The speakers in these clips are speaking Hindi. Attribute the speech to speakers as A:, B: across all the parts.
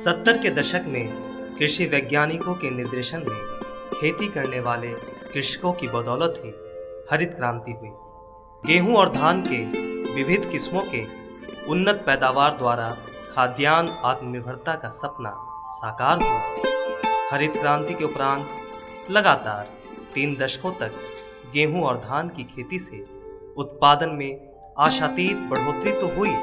A: 70 के दशक में कृषि वैज्ञानिकों के निर्देशन में खेती करने वाले कृषकों की बदौलत ही हरित क्रांति हुई। गेहूं और धान के विविध किस्मों के उन्नत पैदावार द्वारा खाद्यान्न आत्मनिर्भरता का सपना साकार हुआ। हरित क्रांति के उपरांत लगातार 3 दशकों तक गेहूं और धान की खेती से उत्पादन में आशातीत बढ़ोतरी तो हुई,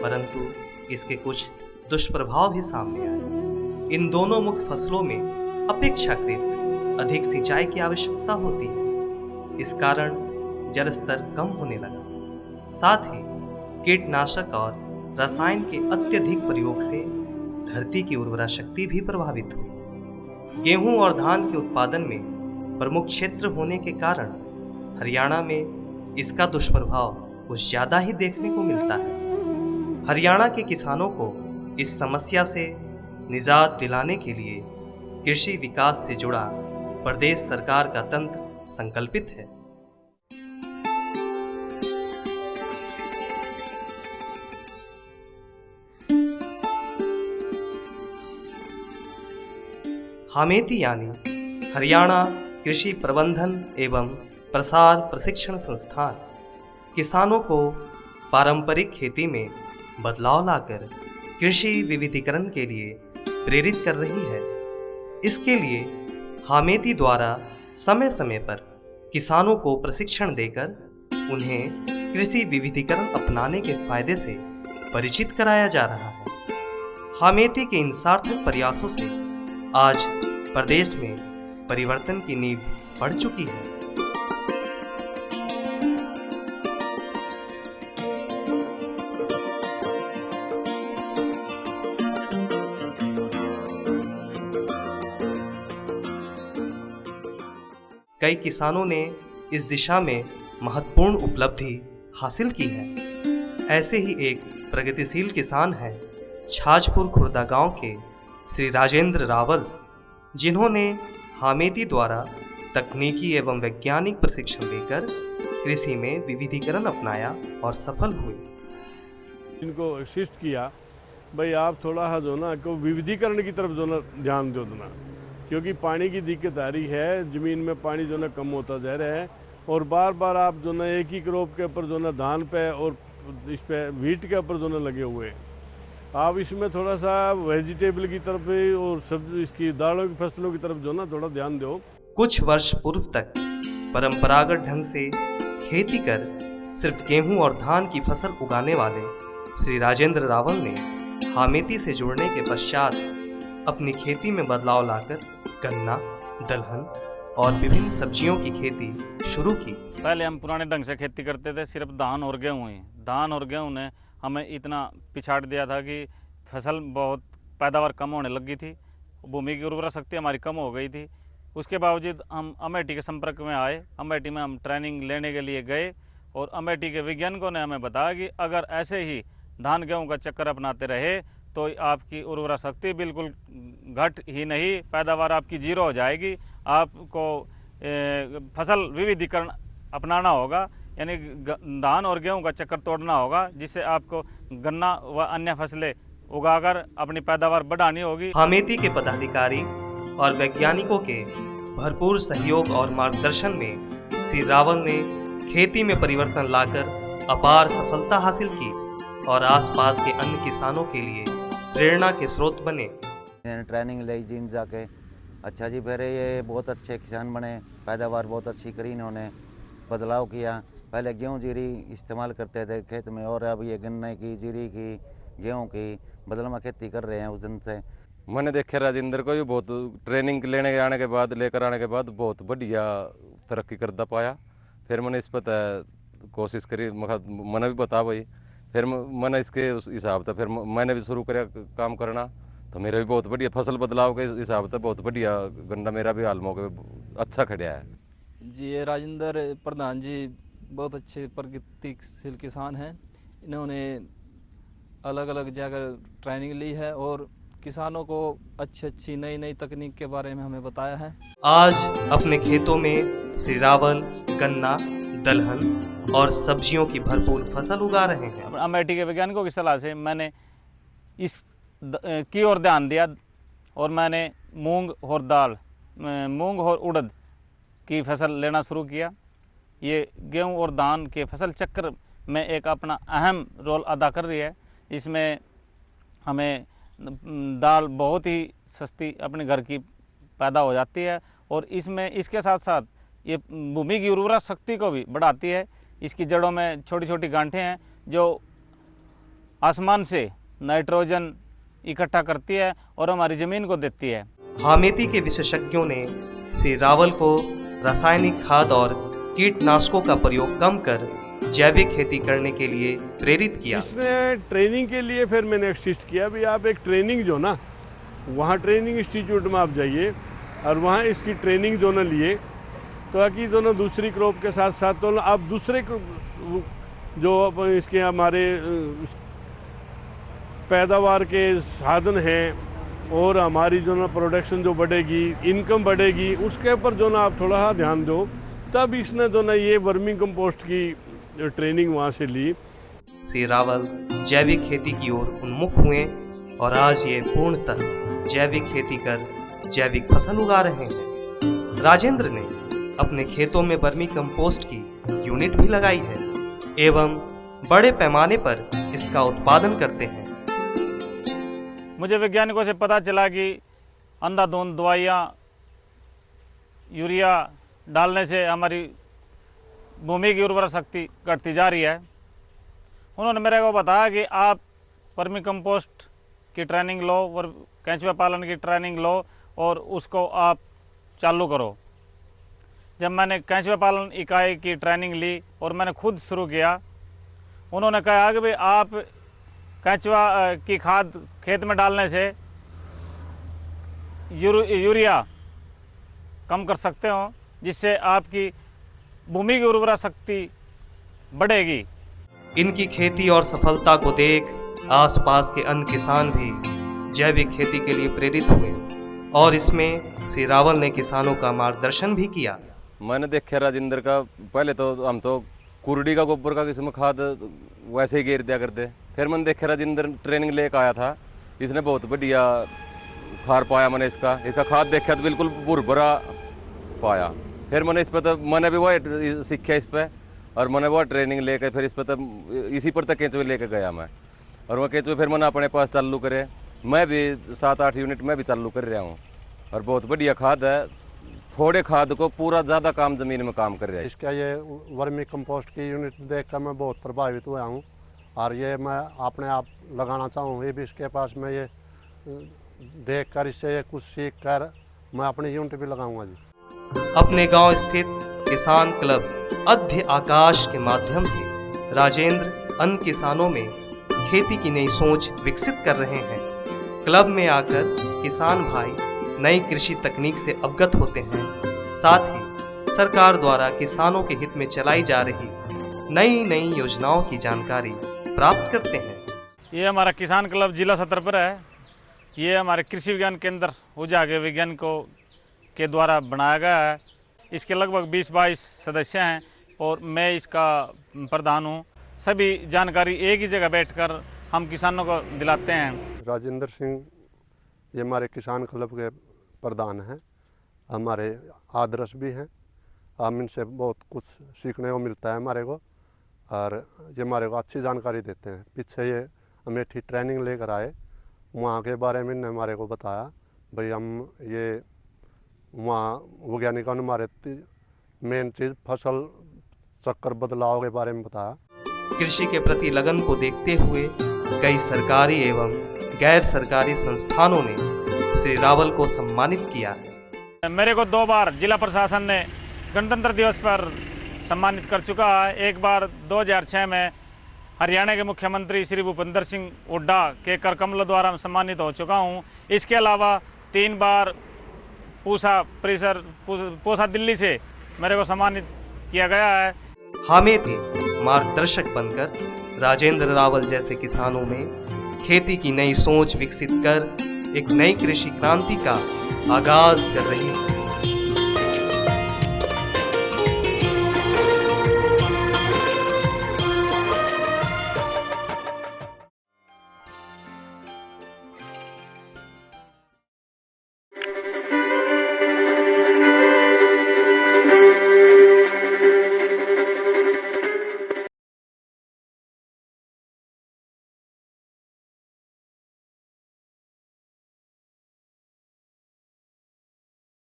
A: परंतु इसके कुछ दुष्प्रभाव भी सामने आए। इन दोनों मुख्य फसलों में अपेक्षाकृत अधिक सिंचाई की आवश्यकता होती है। इस कारण जल स्तर कम होने लगा। साथ ही कीटनाशक और रसायन के अत्यधिक प्रयोग से धरती की उर्वरा शक्ति भी प्रभावित हुई। गेहूं और धान के उत्पादन में प्रमुख क्षेत्र होने के कारण हरियाणा में इसका दुष्प्रभाव कुछ ज्यादा ही देखने को मिलता है। हरियाणा के किसानों को इस समस्या से निजात दिलाने के लिए कृषि विकास से जुड़ा प्रदेश सरकार का तंत्र संकल्पित है। हामेती यानी हरियाणा कृषि प्रबंधन एवं प्रसार प्रशिक्षण संस्थान किसानों को पारंपरिक खेती में बदलाव लाकर कृषि विविधीकरण के लिए प्रेरित कर रही है। इसके लिए हामेती द्वारा समय समय पर किसानों को प्रशिक्षण देकर उन्हें कृषि विविधीकरण अपनाने के फायदे से परिचित कराया जा रहा है। हामेती के इन सार्थक प्रयासों से आज प्रदेश में परिवर्तन की नींव पड़ चुकी है। कई किसानों ने इस दिशा में महत्वपूर्ण उपलब्धि हासिल की है। ऐसे ही एक प्रगतिशील किसान हैं छाजपुर खुर्दा गांव के श्री राजेंद्र रावल, जिन्होंने हामेती द्वारा तकनीकी एवं वैज्ञानिक प्रशिक्षण देकर कृषि में विविधीकरण अपनाया और सफल हुए।
B: इनको असिस्ट किया, भाई आप थोड़ा सा जो ना को विविधीकरण की तरफ जो ना ध्यान दो ना, क्योंकि पानी की दिक्कत आ रही है, ज़मीन में पानी जो ना कम होता जा रहा है और बार बार आप जो ना एक ही क्रॉप के ऊपर जो ना धान पे और इस पे व्हीट के ऊपर जो ना लगे हुए हैं। आप इसमें थोड़ा सा वेजिटेबल की तरफ और सब्जी इसकी दालों की फसलों की तरफ जो ना थोड़ा ध्यान दो।
A: कुछ वर्ष पूर्व तक परंपरागत ढंग से खेती कर सिर्फ गेहूं और धान की फसल उगाने वाले श्री राजेंद्र रावल ने हामेती से जुड़ने के पश्चात अपनी खेती में बदलाव लाकर गन्ना, दलहन और विभिन्न सब्जियों की खेती शुरू की।
C: पहले हम पुराने ढंग से खेती करते थे, सिर्फ धान और गेहूं ही। धान और गेहूं ने हमें इतना पिछाड़ दिया था कि फसल बहुत पैदावार कम होने लगी थी, भूमि की उर्वरा शक्ति हमारी कम हो गई थी। उसके बावजूद हम अमेठी के संपर्क में आए। अमेठी में हम ट्रेनिंग लेने के लिए गए और अमेठी के वैज्ञानिकों ने हमें बताया कि अगर ऐसे ही धान गेहूं का चक्कर अपनाते रहे तो आपकी उर्वरा शक्ति बिल्कुल घट ही नहीं, पैदावार आपकी जीरो हो जाएगी। आपको फसल विविधीकरण अपनाना होगा, यानी धान और गेहूं का चक्कर तोड़ना होगा, जिससे आपको गन्ना व अन्य फसलें उगाकर अपनी पैदावार बढ़ानी होगी।
A: हामेती के पदाधिकारी और वैज्ञानिकों के भरपूर सहयोग और मार्गदर्शन में श्री रावल ने खेती में परिवर्तन लाकर अपार सफलता हासिल की और आसपास के अन्य किसानों के लिए प्रेरणा के स्रोत बने।
D: ट्रेनिंग ली जिन जाके, अच्छा जी, फिर ये बहुत अच्छे किसान बने, पैदावार बहुत अच्छी करी इन्होंने, बदलाव किया। पहले गेहूं जीरी इस्तेमाल करते थे खेत में और अब ये गन्ने की, जीरी की, गेहूं की बदल में खेती कर रहे हैं उस दिन से।
E: मैंने देखा राजेंद्र को भी बहुत ट्रेनिंग लेने के आने के बाद, लेकर आने के बाद बहुत बढ़िया तरक्की करता पाया। फिर मैंने इस पर कोशिश करी, मैंने भी बता भाई, फिर मैंने इसके उस हिसाब से फिर मैंने भी शुरू किया काम करना, तो मेरा भी बहुत बढ़िया फसल बदलाव के हिसाब से बहुत बढ़िया गन्ना मेरा भी हाल मौके अच्छा खड़ा है
F: जी। ये राजेंद्र प्रधान जी बहुत अच्छे प्रगतिशील किसान हैं। इन्होंने अलग अलग जगह ट्रेनिंग ली है और किसानों को अच्छी नई नई तकनीक के बारे में हमें बताया है।
A: आज अपने खेतों में श्री रावल गन्ना, दलहन और सब्जियों की भरपूर फसल उगा रहे हैं।
C: अमेठी के वैज्ञानिकों की सलाह से मैंने इस की ओर ध्यान दिया और मैंने मूंग और उड़द की फसल लेना शुरू किया। ये गेहूं और धान के फसल चक्र में एक अपना अहम रोल अदा कर रही है। इसमें हमें दाल बहुत ही सस्ती अपने घर की पैदा हो जाती है और इसके साथ साथ ये भूमि की उर्वरा शक्ति को भी बढ़ाती है। इसकी जड़ों में छोटी छोटी गांठें हैं जो आसमान से नाइट्रोजन इकट्ठा करती है और हमारी ज़मीन को देती है।
A: हामेती के विशेषज्ञों ने श्री रावल को रासायनिक खाद और कीटनाशकों का प्रयोग कम कर जैविक खेती करने के लिए प्रेरित किया।
B: इसने ट्रेनिंग के लिए फिर मैंने असिस्ट किया भी आप एक ट्रेनिंग जो ना वहाँ ट्रेनिंग इंस्टीट्यूट में आप जाइए और वहाँ इसकी ट्रेनिंग जो ना लिए ताकि दोनों दूसरी क्रॉप के साथ साथ तो आप दूसरे जो इसके हमारे पैदावार के साधन हैं और हमारी जो ना प्रोडक्शन जो बढ़ेगी, इनकम बढ़ेगी, उसके ऊपर जो ना आप थोड़ा सा ध्यान दो। तब इसने जो ना ये वर्मिंग कंपोस्ट की ट्रेनिंग वहाँ से ली।
A: श्री रावल जैविक खेती की ओर उन्मुख हुए और आज ये पूर्णतः जैविक खेती कर जैविक फसल उगा रहे हैं। राजेंद्र ने अपने खेतों में वर्मी कंपोस्ट की यूनिट भी लगाई है एवं बड़े पैमाने पर इसका उत्पादन करते हैं।
C: मुझे वैज्ञानिकों से पता चला कि अंधाधुंध दवाइयाँ, यूरिया डालने से हमारी भूमि की उर्वरा शक्ति घटती जा रही है। उन्होंने मेरे को बताया कि आप वर्मी कंपोस्ट की ट्रेनिंग लो और केंचुआ पालन की ट्रेनिंग लो और उसको आप चालू करो। जब मैंने केंचुआ पालन इकाई की ट्रेनिंग ली और मैंने खुद शुरू किया, उन्होंने कहा कि भाई आप केंचुआ की खाद खेत में डालने से यूरिया कम कर सकते हो, जिससे आपकी भूमि की उर्वरा शक्ति बढ़ेगी।
A: इनकी खेती और सफलता को देख आसपास के अन्य किसान भी जैविक खेती के लिए प्रेरित हुए और इसमें श्री रावल ने किसानों का मार्गदर्शन भी किया।
E: मैंने देखा राजेंद्र का, पहले तो हम तो कुरडी का गोबर का किस्म खाद वैसे ही घेर दिया करते। फिर मैंने देखा राजेंद्र ट्रेनिंग लेकर आया था, इसने बहुत बढ़िया खार पाया। मैंने इसका खाद देखा तो बिल्कुल भुरभुरा पाया। फिर मैंने इस पर तो मैंने भी वह सीखा इस पर और मैंने वो ट्रेनिंग लेकर फिर इस पर तो इसी पर तक केंचुए लेकर गया मैं और वह केंचुए फिर मैंने अपने पास चालू करे। मैं भी 7-8 यूनिट में भी चालू कर रहा हूँ और बहुत बढ़िया खाद है। थोड़े खाद को पूरा ज़्यादा काम ज़मीन में काम कर रहा है।
G: इसका ये वर्मी कंपोस्ट की यूनिट देखकर मैं बहुत प्रभावित हुआ हूँ और ये मैं अपने आप लगाना चाहूँ। ये भी इसके पास मैं ये देखकर इससे कुछ सीख कर मैं अपनी यूनिट भी लगाऊंगा जी।
A: अपने गांव स्थित किसान क्लब अध्य आकाश के माध्यम से राजेंद्र अन्य किसानों में खेती की नई सोच विकसित कर रहे हैं। क्लब में आकर किसान भाई नई कृषि तकनीक से अवगत होते हैं, साथ ही सरकार द्वारा किसानों के हित में चलाई जा रही नई योजनाओं की जानकारी प्राप्त करते हैं।
C: ये हमारा किसान क्लब जिला सत्र पर है। ये हमारे कृषि विज्ञान केंद्र ऊर्जा के वैज्ञानिकों के द्वारा बनाया गया है। इसके लगभग 20-22 सदस्य हैं और मैं इसका प्रधान हूँ। सभी जानकारी एक ही जगह बैठकर हम किसानों को दिलाते हैं।
G: राजेंद्र सिंह ये हमारे किसान क्लब के प्रधान हैं, हमारे आदर्श भी हैं। हम इनसे बहुत कुछ सीखने को मिलता है हमारे को और ये हमारे को अच्छी जानकारी देते हैं। पीछे ये अमेठी ट्रेनिंग लेकर आए, वहाँ के बारे में इन्होंने हमारे को बताया भाई हम ये वहाँ वैज्ञानिकों ने हमारे मेन चीज़ फसल चक्कर बदलाव के बारे में बताया।
A: कृषि के प्रति लगन को देखते हुए कई सरकारी एवं गैर सरकारी संस्थानों ने श्री रावल को सम्मानित किया है।
C: मेरे को 2 बार जिला प्रशासन ने गणतंत्र दिवस पर सम्मानित कर चुका है। एक बार 2006 में हरियाणा के मुख्यमंत्री श्री भूपेंद्र सिंह हुड्डा के कर कमलों द्वारा सम्मानित हो चुका हूं। इसके अलावा 3 बार पूसा दिल्ली से मेरे को सम्मानित किया गया है।
A: हामेती मार्गदर्शक बनकर राजेंद्र रावल जैसे किसानों में खेती की नई सोच विकसित कर एक नई कृषि क्रांति का आगाज कर रही है।